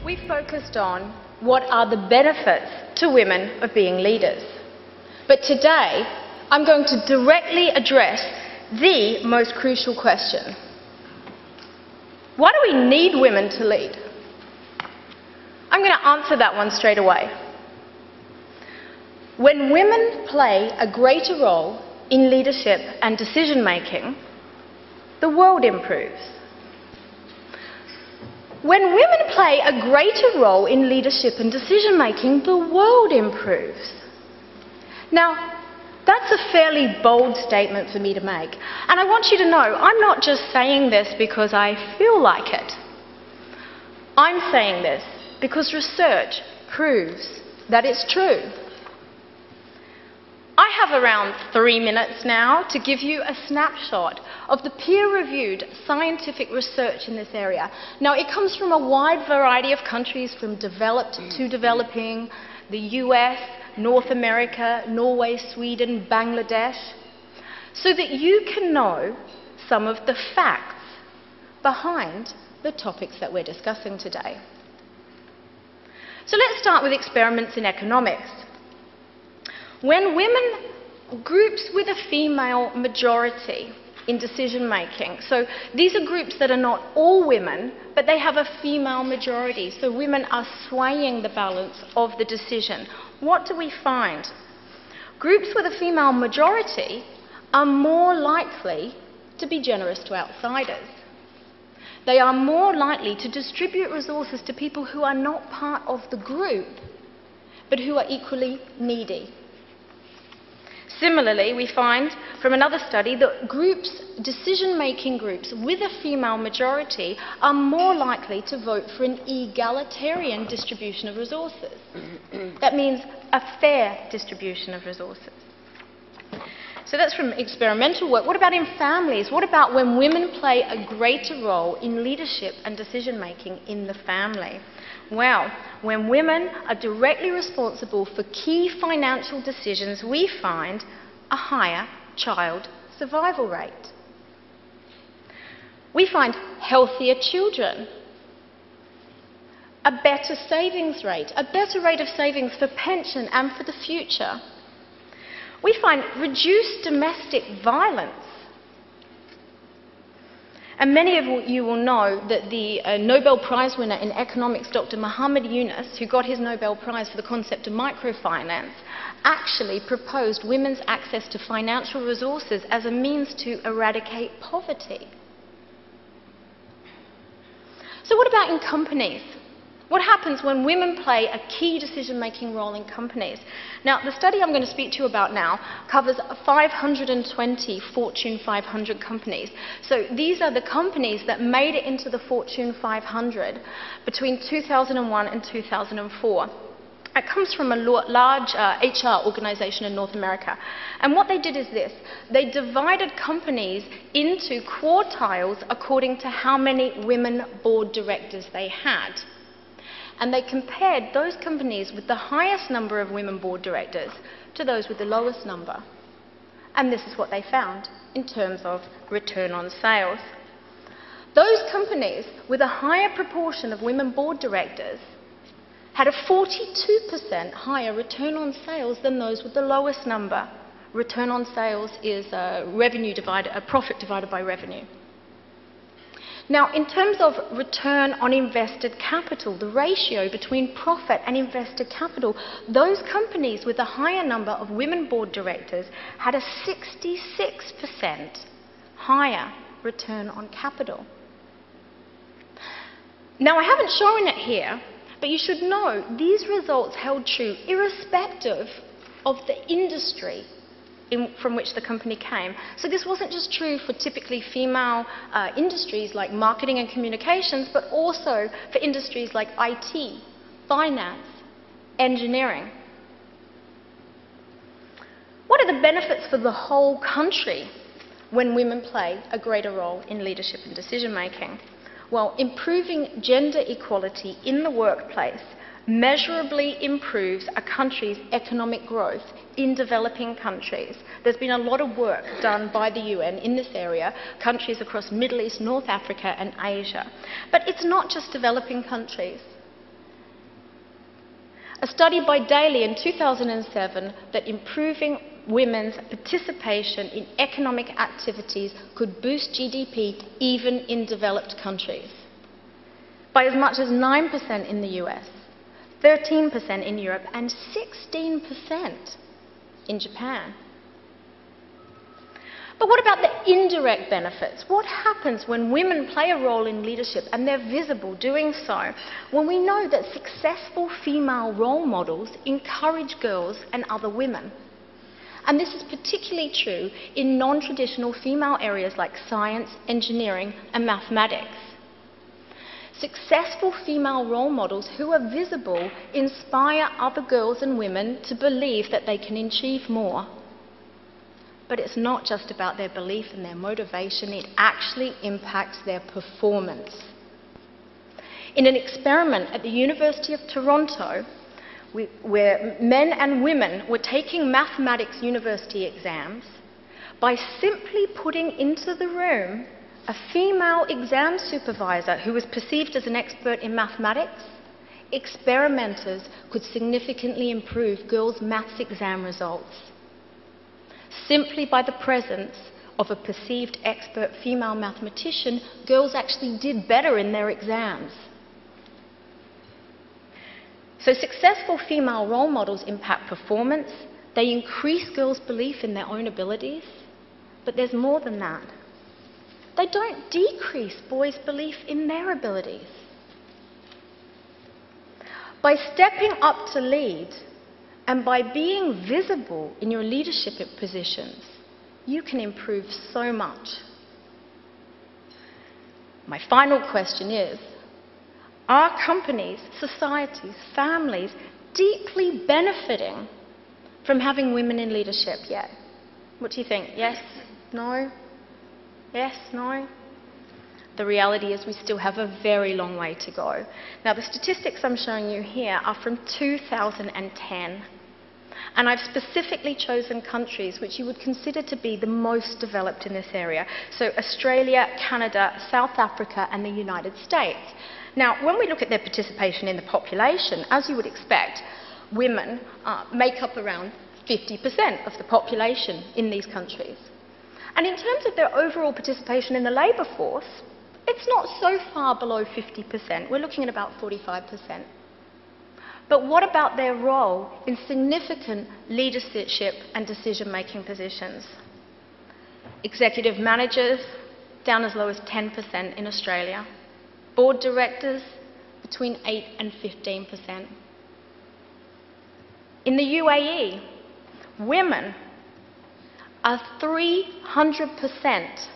We focused on what are the benefits to women of being leaders. But today, I'm going to directly address the most crucial question. Why do we need women to lead? I'm going to answer that one straight away. When women play a greater role in leadership and decision-making, the world improves. When women play a greater role in leadership and decision-making, the world improves. Now, that's a fairly bold statement for me to make. And I want you to know, I'm not just saying this because I feel like it. I'm saying this because research proves that it's true. I have around 3 minutes now to give you a snapshot of the peer-reviewed scientific research in this area. Now, it comes from a wide variety of countries, from developed to developing, the US, North America, Norway, Sweden, Bangladesh, so that you can know some of the facts behind the topics that we're discussing today. So let's start with experiments in economics. When women, groups with a female majority in decision-making, so these are groups that are not all women, but they have a female majority, so women are swaying the balance of the decision. What do we find? Groups with a female majority are more likely to be generous to outsiders. They are more likely to distribute resources to people who are not part of the group, but who are equally needy. Similarly, we find from another study that decision-making groups with a female majority are more likely to vote for an egalitarian distribution of resources. That means a fair distribution of resources. So that's from experimental work. What about in families? What about when women play a greater role in leadership and decision-making in the family? Well, when women are directly responsible for key financial decisions, we find a higher child survival rate. We find healthier children, a better savings rate, a better rate of savings for pension and for the future. We find reduced domestic violence. And many of you will know that the Nobel Prize winner in economics, Dr. Muhammad Yunus, who got his Nobel Prize for the concept of microfinance, actually proposed women's access to financial resources as a means to eradicate poverty. So what about in companies? What happens when women play a key decision-making role in companies? Now, the study I'm going to speak to you about now covers 520 Fortune 500 companies. So these are the companies that made it into the Fortune 500 between 2001 and 2004. It comes from a large HR organisation in North America. And what they did is this. They divided companies into quartiles according to how many women board directors they had. And they compared those companies with the highest number of women board directors to those with the lowest number. And this is what they found in terms of return on sales. Those companies with a higher proportion of women board directors had a 42% higher return on sales than those with the lowest number. Return on sales is profit divided by revenue. Now, in terms of return on invested capital, the ratio between profit and invested capital, those companies with a higher number of women board directors had a 66% higher return on capital. Now, I haven't shown it here, but you should know these results held true irrespective of the industry from which the company came. So this wasn't just true for typically female industries like marketing and communications, but also for industries like IT, finance, engineering. What are the benefits for the whole country when women play a greater role in leadership and decision-making? Well, improving gender equality in the workplace measurably improves a country's economic growth in developing countries. There's been a lot of work done by the UN in this area, countries across Middle East, North Africa and Asia. But it's not just developing countries. A study by Daly in 2007 that improving women's participation in economic activities could boost GDP even in developed countries by as much as 9% in the US, 13% in Europe, and 16% in Japan. But what about the indirect benefits? What happens when women play a role in leadership and they're visible doing so, when we know that successful female role models encourage girls and other women? And this is particularly true in non-traditional female areas like science, engineering, and mathematics. Successful female role models who are visible inspire other girls and women to believe that they can achieve more. But it's not just about their belief and their motivation, it actually impacts their performance. In an experiment at the University of Toronto, where men and women were taking mathematics university exams, by simply putting into the room a female exam supervisor who was perceived as an expert in mathematics, experimenters could significantly improve girls' maths exam results. Simply by the presence of a perceived expert female mathematician, girls actually did better in their exams. So successful female role models impact performance, they increase girls' belief in their own abilities, but there's more than that. They don't decrease boys' belief in their abilities. By stepping up to lead, and by being visible in your leadership positions, you can improve so much. My final question is, are companies, societies, families deeply benefiting from having women in leadership yet? What do you think? Yes? No? Yes? No? The reality is we still have a very long way to go. Now, the statistics I'm showing you here are from 2010. And I've specifically chosen countries which you would consider to be the most developed in this area. So Australia, Canada, South Africa, and the United States. Now, when we look at their participation in the population, as you would expect, women make up around 50% of the population in these countries. And in terms of their overall participation in the labour force, it's not so far below 50%. We're looking at about 45%. But what about their role in significant leadership and decision-making positions? Executive managers, down as low as 10% in Australia. Board directors, between 8 and 15%. In the UAE, women are 300%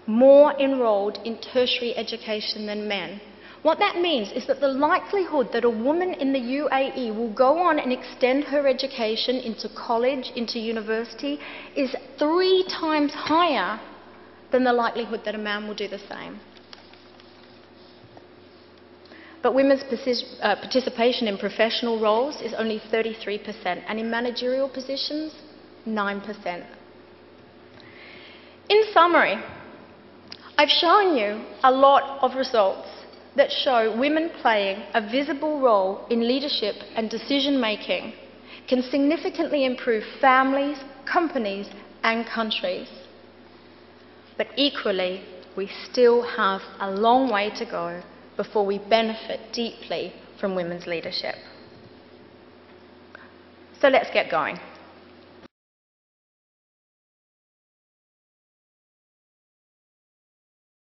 more enrolled in tertiary education than men. What that means is that the likelihood that a woman in the UAE will go on and extend her education into college, into university, is 3 times higher than the likelihood that a man will do the same. But women's participation in professional roles is only 33%, and in managerial positions, 9%. In summary, I've shown you a lot of results that show women playing a visible role in leadership and decision-making can significantly improve families, companies, and countries. But equally, we still have a long way to go before we benefit deeply from women's leadership. So let's get going.